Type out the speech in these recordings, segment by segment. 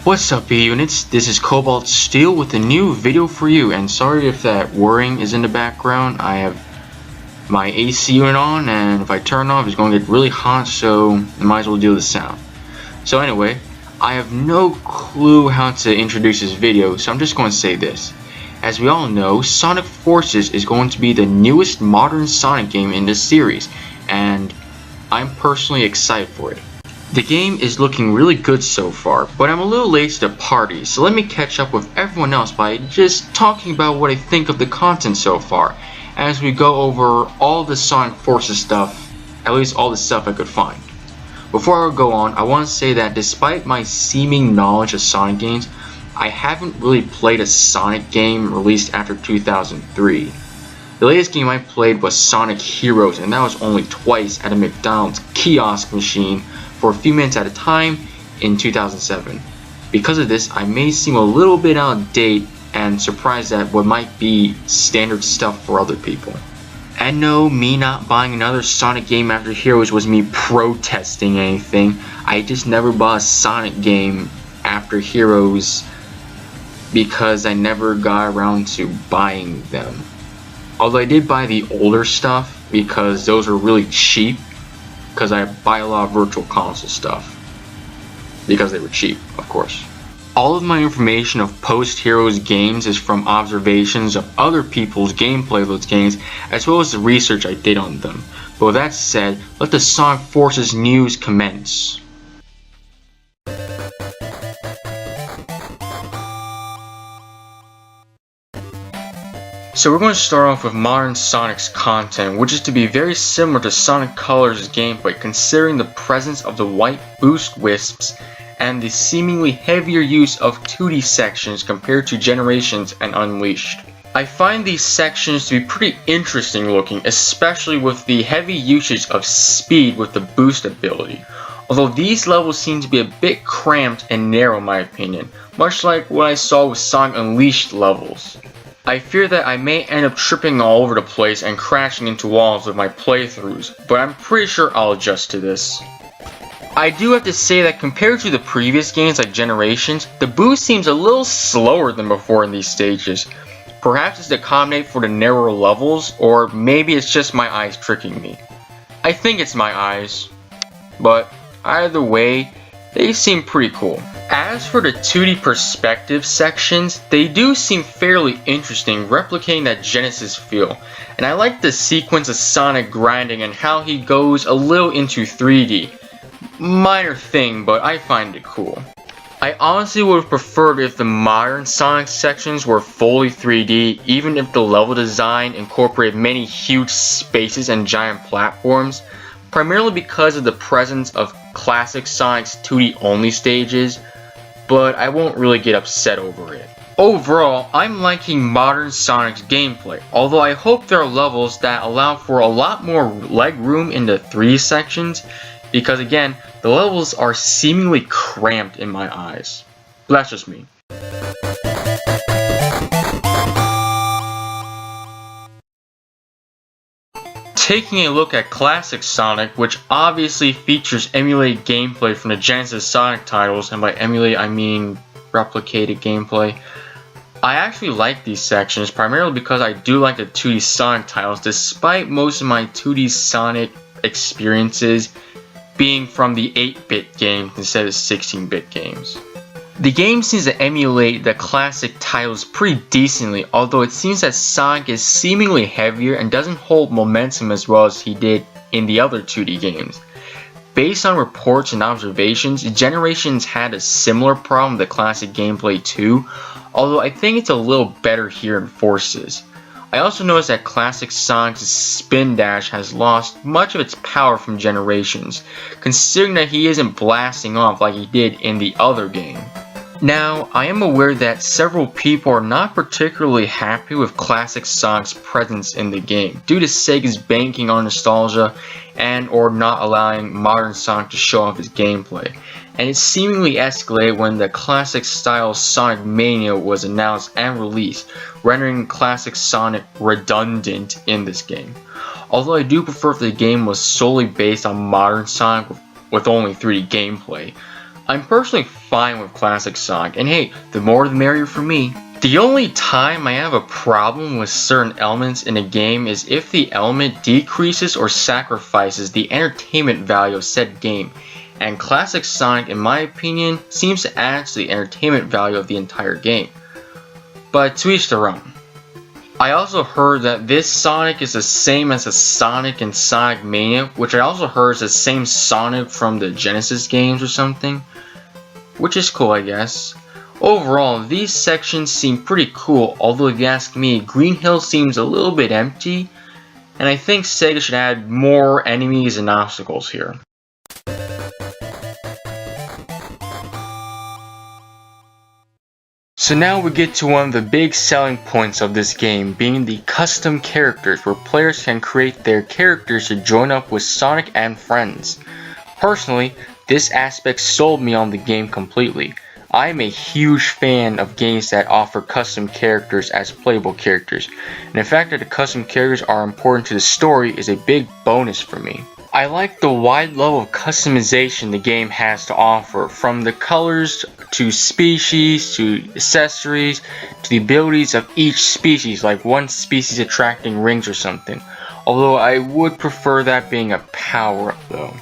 What's up units, this is Cobalt Steel with a new video for you, and sorry if that whirring is in the background. I have my AC unit on, and if I turn off it's going to get really hot, so I might as well deal with the sound. So anyway, I have no clue how to introduce this video, so I'm just going to say this. As we all know, Sonic Forces is going to be the newest modern Sonic game in this series, and I'm personally excited for it. The game is looking really good so far, but I'm a little late to the party, so let me catch up with everyone else by just talking about what I think of the content so far, as we go over all the Sonic Forces stuff, at least all the stuff I could find. Before I go on, I want to say that despite my seeming knowledge of Sonic games, I haven't really played a Sonic game released after 2003. The latest game I played was Sonic Heroes, and that was only twice at a McDonald's kiosk machine for a few minutes at a time in 2007. Because of this, I may seem a little bit out of date and surprised at what might be standard stuff for other people. And no, me not buying another Sonic game after Heroes was me protesting anything. I just never bought a Sonic game after Heroes because I never got around to buying them. Although I did buy the older stuff because those were really cheap, because I buy a lot of Virtual Console stuff because they were cheap, of course. All of my information of post-Heroes games is from observations of other people's gameplay of those games, as well as the research I did on them. But with that said, let the Sonic Forces news commence. So we're going to start off with modern Sonic's content, which is to be very similar to Sonic Colors' gameplay, considering the presence of the white boost wisps and the seemingly heavier use of 2D sections compared to Generations and Unleashed. I find these sections to be pretty interesting looking, especially with the heavy usage of speed with the boost ability. Although these levels seem to be a bit cramped and narrow in my opinion, much like what I saw with Sonic Unleashed levels. I fear that I may end up tripping all over the place and crashing into walls with my playthroughs, but I'm pretty sure I'll adjust to this. I do have to say that compared to the previous games like Generations, the boost seems a little slower than before in these stages. Perhaps it's to accommodate for the narrower levels, or maybe it's just my eyes tricking me. I think it's my eyes, but either way, they seem pretty cool. As for the 2D perspective sections, they do seem fairly interesting, replicating that Genesis feel. And I like the sequence of Sonic grinding and how he goes a little into 3D. Minor thing, but I find it cool. I honestly would have preferred if the modern Sonic sections were fully 3D, even if the level design incorporated many huge spaces and giant platforms, primarily because of the presence of classic Sonic's 2D only stages, but I won't really get upset over it. Overall, I'm liking modern Sonic's gameplay, although I hope there are levels that allow for a lot more leg room in the 3D sections, because again, the levels are seemingly cramped in my eyes. But that's just me. Taking a look at classic Sonic, which obviously features emulated gameplay from the Genesis Sonic titles, and by emulate I mean replicated gameplay, I actually like these sections primarily because I do like the 2D Sonic titles, despite most of my 2D Sonic experiences being from the 8-bit games instead of 16-bit games. The game seems to emulate the classic titles pretty decently, although it seems that Sonic is seemingly heavier and doesn't hold momentum as well as he did in the other 2D games. Based on reports and observations, Generations had a similar problem with the classic gameplay too, although I think it's a little better here in Forces. I also noticed that classic Sonic's spin dash has lost much of its power from Generations, considering that he isn't blasting off like he did in the other game. Now, I am aware that several people are not particularly happy with classic Sonic's presence in the game, due to Sega's banking on nostalgia and or not allowing modern Sonic to show off his gameplay. And it seemingly escalated when the classic style Sonic Mania was announced and released, rendering classic Sonic redundant in this game. Although I do prefer if the game was solely based on modern Sonic with only 3D gameplay. I'm personally fine with Classic Sonic, and hey, the more the merrier for me. The only time I have a problem with certain elements in a game is if the element decreases or sacrifices the entertainment value of said game, and Classic Sonic, in my opinion, seems to add to the entertainment value of the entire game. But to each their own. I also heard that this Sonic is the same as the Sonic in Sonic Mania, which I also heard is the same Sonic from the Genesis games or something, which is cool, I guess. Overall, these sections seem pretty cool, although if you ask me, Green Hill seems a little bit empty, and I think Sega should add more enemies and obstacles here. So now we get to one of the big selling points of this game, being the custom characters, where players can create their characters to join up with Sonic and friends. Personally, this aspect sold me on the game completely. I am a huge fan of games that offer custom characters as playable characters, and the fact that the custom characters are important to the story is a big bonus for me. I like the wide level of customization the game has to offer, from the colors to species to accessories to the abilities of each species, like one species attracting rings or something, although I would prefer that being a power-up though.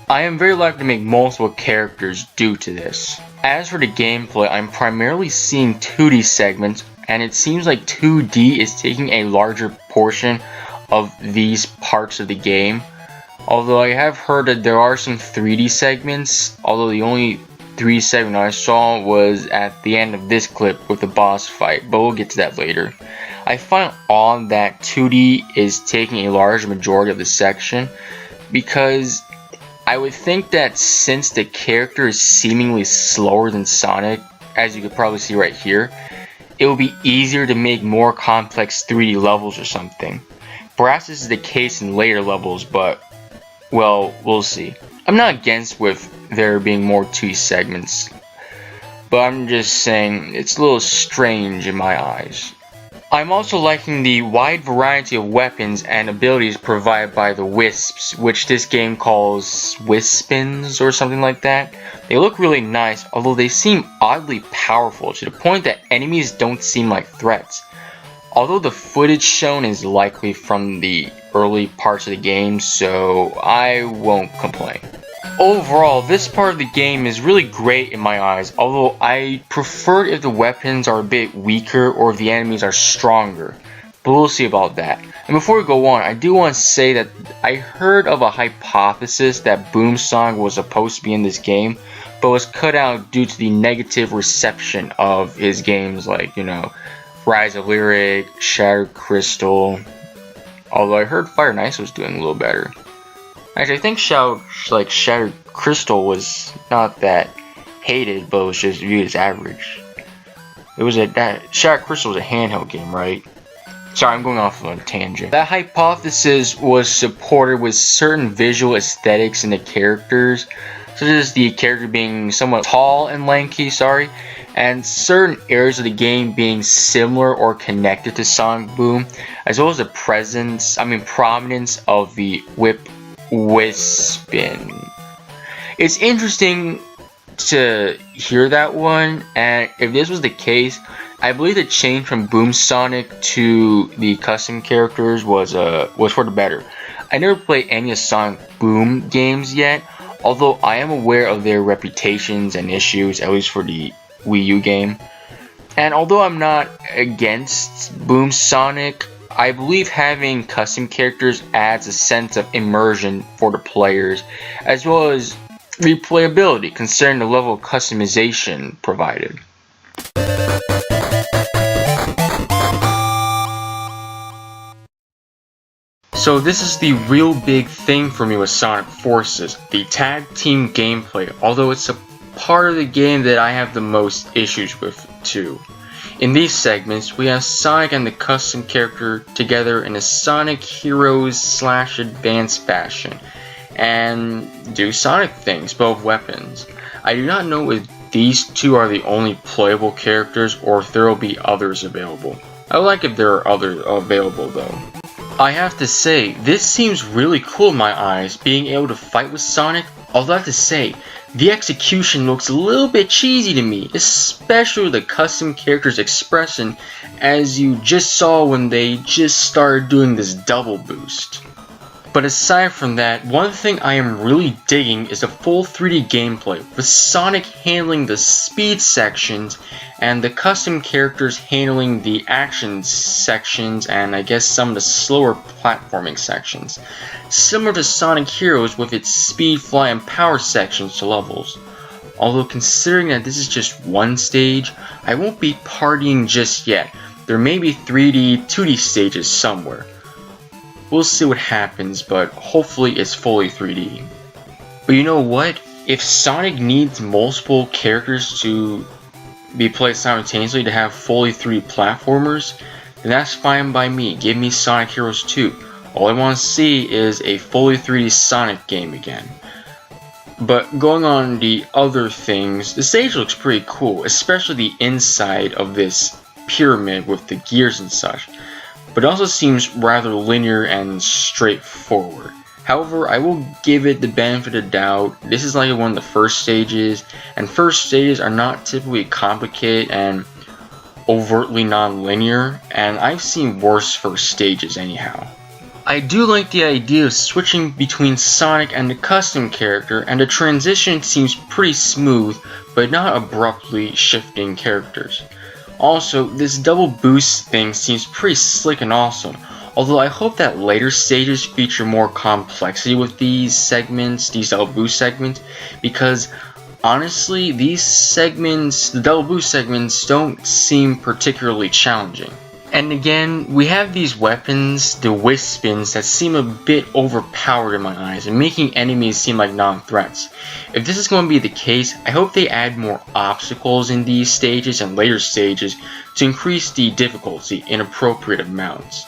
I am very likely to make multiple characters due to this. As for the gameplay, I'm primarily seeing 2D segments, and it seems like 2D is taking a larger portion of these parts of the game. Although I have heard that there are some 3D segments, although the only 3D segment I saw was at the end of this clip with the boss fight, but we'll get to that later. I find odd that 2D is taking a large majority of the section, because I would think that since the character is seemingly slower than Sonic, as you could probably see right here, it will be easier to make more complex 3D levels or something. Perhaps this is the case in later levels, but well, we'll see. I'm not against with there being more 2D segments, but I'm just saying it's a little strange in my eyes. I'm also liking the wide variety of weapons and abilities provided by the Wisps, which this game calls Wispins or something like that. They look really nice, although they seem oddly powerful to the point that enemies don't seem like threats. Although the footage shown is likely from the early parts of the game, so I won't complain. Overall, this part of the game is really great in my eyes, although I prefer if the weapons are a bit weaker or if the enemies are stronger, but we'll see about that. And before we go on, I do want to say that I heard of a hypothesis that Boom Sonic was supposed to be in this game, but was cut out due to the negative reception of his games like, Rise of Lyric, Shattered Crystal, although I heard Fire and Ice was doing a little better. Actually, I think Shattered Crystal was not that hated, but was just viewed as average. It was Shattered Crystal was a handheld game, right? Sorry, I'm going off on a tangent. That hypothesis was supported with certain visual aesthetics in the characters, such as the character being somewhat tall and lanky, and certain areas of the game being similar or connected to Sonic Boom, as well as the prominence of the Wispin. It's interesting to hear that one, and if this was the case, I believe the change from Boom Sonic to the custom characters was for the better. I never played any of Sonic Boom games yet, although I am aware of their reputations and issues, at least for the Wii U game. And although I'm not against Boom Sonic, I believe having custom characters adds a sense of immersion for the players, as well as replayability considering the level of customization provided. So this is the real big thing for me with Sonic Forces, the tag team gameplay, although it's a part of the game that I have the most issues with too. In these segments, we have Sonic and the custom character together in a Sonic Heroes / Advanced fashion, and do Sonic things, both weapons. I do not know if these two are the only playable characters or if there will be others available. I would like if there are others available though. I have to say, this seems really cool in my eyes, being able to fight with Sonic, although I have to say, the execution looks a little bit cheesy to me, especially the custom character's expression, as you just saw when they just started doing this double boost. But aside from that, one thing I am really digging is the full 3D gameplay, with Sonic handling the speed sections and the custom characters handling the action sections and I guess some of the slower platforming sections. Similar to Sonic Heroes with its speed, fly, and power sections to levels. Although considering that this is just one stage, I won't be partying just yet. There may be 3D, 2D stages somewhere. We'll see what happens, but hopefully it's fully 3D. But you know what? If Sonic needs multiple characters to be played simultaneously to have fully 3D platformers, then that's fine by me. Give me Sonic Heroes 2. All I want to see is a fully 3D Sonic game again. But going on the other things, the stage looks pretty cool, especially the inside of this pyramid with the gears and such. But it also seems rather linear and straightforward. However, I will give it the benefit of the doubt. This is like one of the first stages, and first stages are not typically complicated and overtly non-linear, and I've seen worse first stages anyhow. I do like the idea of switching between Sonic and the custom character, and the transition seems pretty smooth, but not abruptly shifting characters. Also, this double boost thing seems pretty slick and awesome, although I hope that later stages feature more complexity with these segments, these double boost segments, because honestly, these segments, the double boost segments, don't seem particularly challenging. And again, we have these weapons, the Wisp Spins, that seem a bit overpowered in my eyes and making enemies seem like non-threats. If this is going to be the case, I hope they add more obstacles in these stages and later stages to increase the difficulty in appropriate amounts.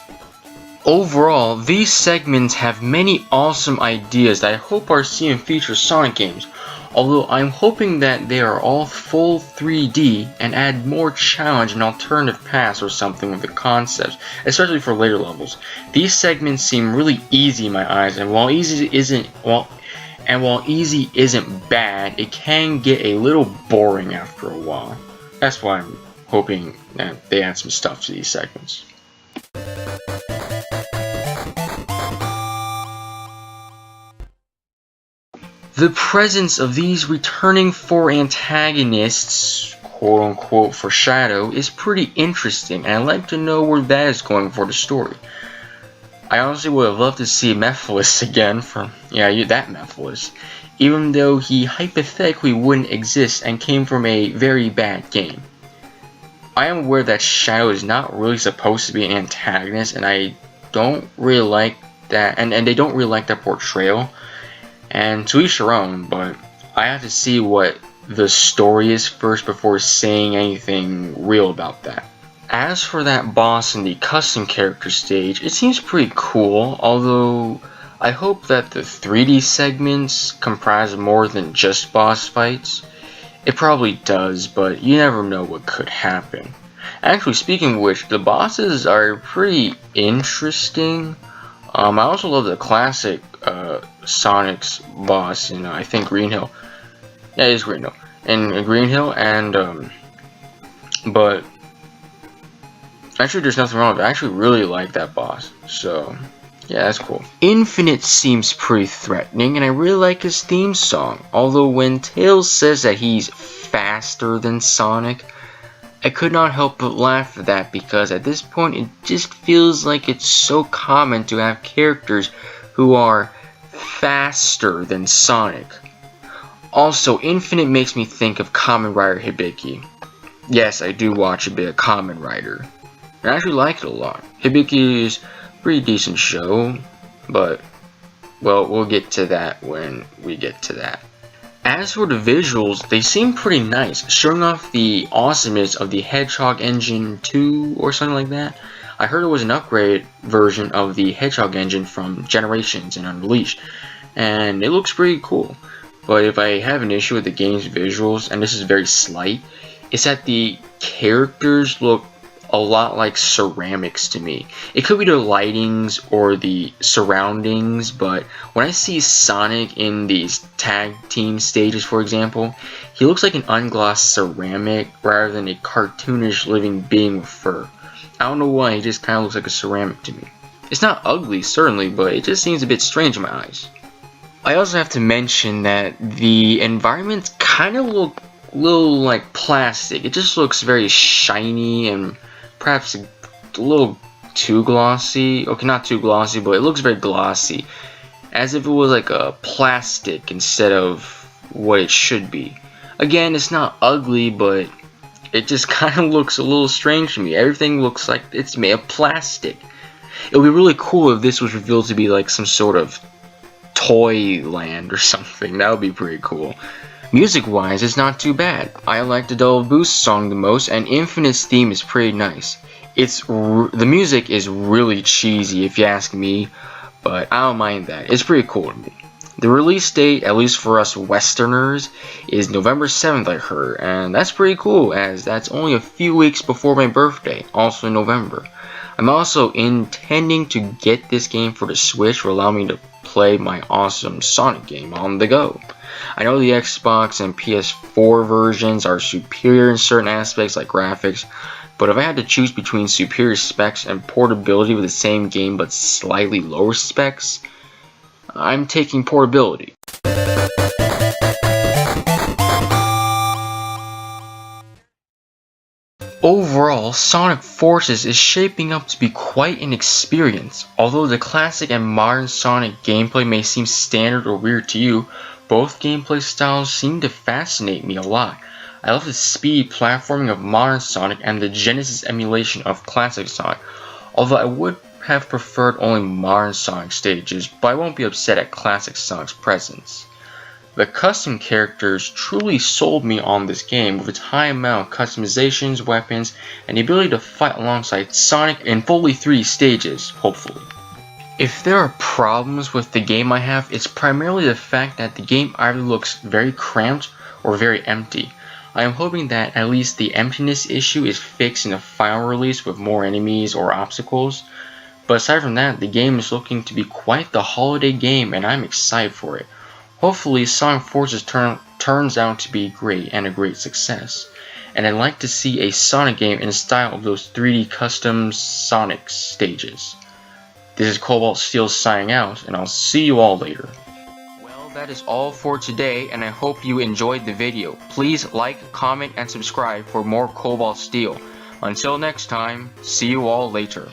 Overall, these segments have many awesome ideas that I hope are seen in future Sonic games, although I'm hoping that they are all full 3D and add more challenge and alternative paths or something with the concepts, especially for later levels. These segments seem really easy in my eyes, and while easy isn't bad, it can get a little boring after a while. That's why I'm hoping that they add some stuff to these segments. The presence of these returning 4 antagonists, quote unquote, for Shadow is pretty interesting, and I'd like to know where that is going for the story. I honestly would have loved to see Mephiles again from, that Mephiles, even though he hypothetically wouldn't exist and came from a very bad game. I am aware that Shadow is not really supposed to be an antagonist, and I don't really like that, and they don't really like that portrayal. And to each their own, but I have to see what the story is first before saying anything real about that. As for that boss in the custom character stage, it seems pretty cool, although I hope that the 3D segments comprise more than just boss fights. It probably does, but you never know what could happen. Actually, speaking of which, the bosses are pretty interesting. I also love the classic Sonic's boss in I think Green Hill. Yeah, it is Green Hill. In Green Hill, and but actually there's nothing wrong with it. I actually really like that boss. So yeah, that's cool. Infinite seems pretty threatening, and I really like his theme song. Although when Tails says that he's faster than Sonic, I could not help but laugh at that, because at this point it just feels like it's so common to have characters who are faster than Sonic. Also, Infinite makes me think of Kamen Rider Hibiki. Yes, I do watch a bit of Kamen Rider, and I actually like it a lot. Hibiki is a pretty decent show, but, well, we'll get to that when we get to that. As for the visuals, they seem pretty nice, showing off the awesomeness of the Hedgehog Engine 2 or something like that. I heard it was an upgraded version of the Hedgehog engine from Generations and Unleashed, and it looks pretty cool. But if I have an issue with the game's visuals, and this is very slight, is that the characters look a lot like ceramics to me. It could be the lightings or the surroundings, but when I see Sonic in these tag team stages, for example, he looks like an unglassed ceramic rather than a cartoonish living being with fur. I don't know why, he just kind of looks like a ceramic to me. It's not ugly, certainly, but it just seems a bit strange in my eyes. I also have to mention that the environments kind of look a little like plastic. It just looks very shiny and perhaps a little too glossy. Okay, not too glossy, but it looks very glossy. As if it was like a plastic instead of what it should be. Again, it's not ugly, but it just kind of looks a little strange to me. Everything looks like it's made of plastic. It would be really cool if this was revealed to be like some sort of toy land or something. That would be pretty cool. Music wise, it's not too bad. I like the Double Boost song the most, and Infinite's theme is pretty nice. The music is really cheesy if you ask me, but I don't mind that. It's pretty cool to me. The release date, at least for us Westerners, is November 7th, I heard, and that's pretty cool as that's only a few weeks before my birthday, also in November. I'm also intending to get this game for the Switch to allow me to play my awesome Sonic game on the go. I know the Xbox and PS4 versions are superior in certain aspects like graphics, but if I had to choose between superior specs and portability with the same game but slightly lower specs, I'm taking portability. Overall, Sonic Forces is shaping up to be quite an experience. Although the classic and modern Sonic gameplay may seem standard or weird to you, both gameplay styles seem to fascinate me a lot. I love the speed platforming of modern Sonic and the Genesis emulation of classic Sonic, although I would have preferred only modern Sonic stages, but I won't be upset at classic Sonic's presence. The custom characters truly sold me on this game with its high amount of customizations, weapons, and the ability to fight alongside Sonic in fully 3 stages, hopefully. If there are problems with the game I have, it's primarily the fact that the game either looks very cramped or very empty. I am hoping that at least the emptiness issue is fixed in the final release with more enemies or obstacles. But aside from that, the game is looking to be quite the holiday game and I'm excited for it. Hopefully Sonic Forces turns out to be great and a great success. And I'd like to see a Sonic game in the style of those 3D custom Sonic stages. This is Cobalt Steel signing out, and I'll see you all later. Well, that is all for today, and I hope you enjoyed the video. Please like, comment, and subscribe for more Cobalt Steel. Until next time, see you all later.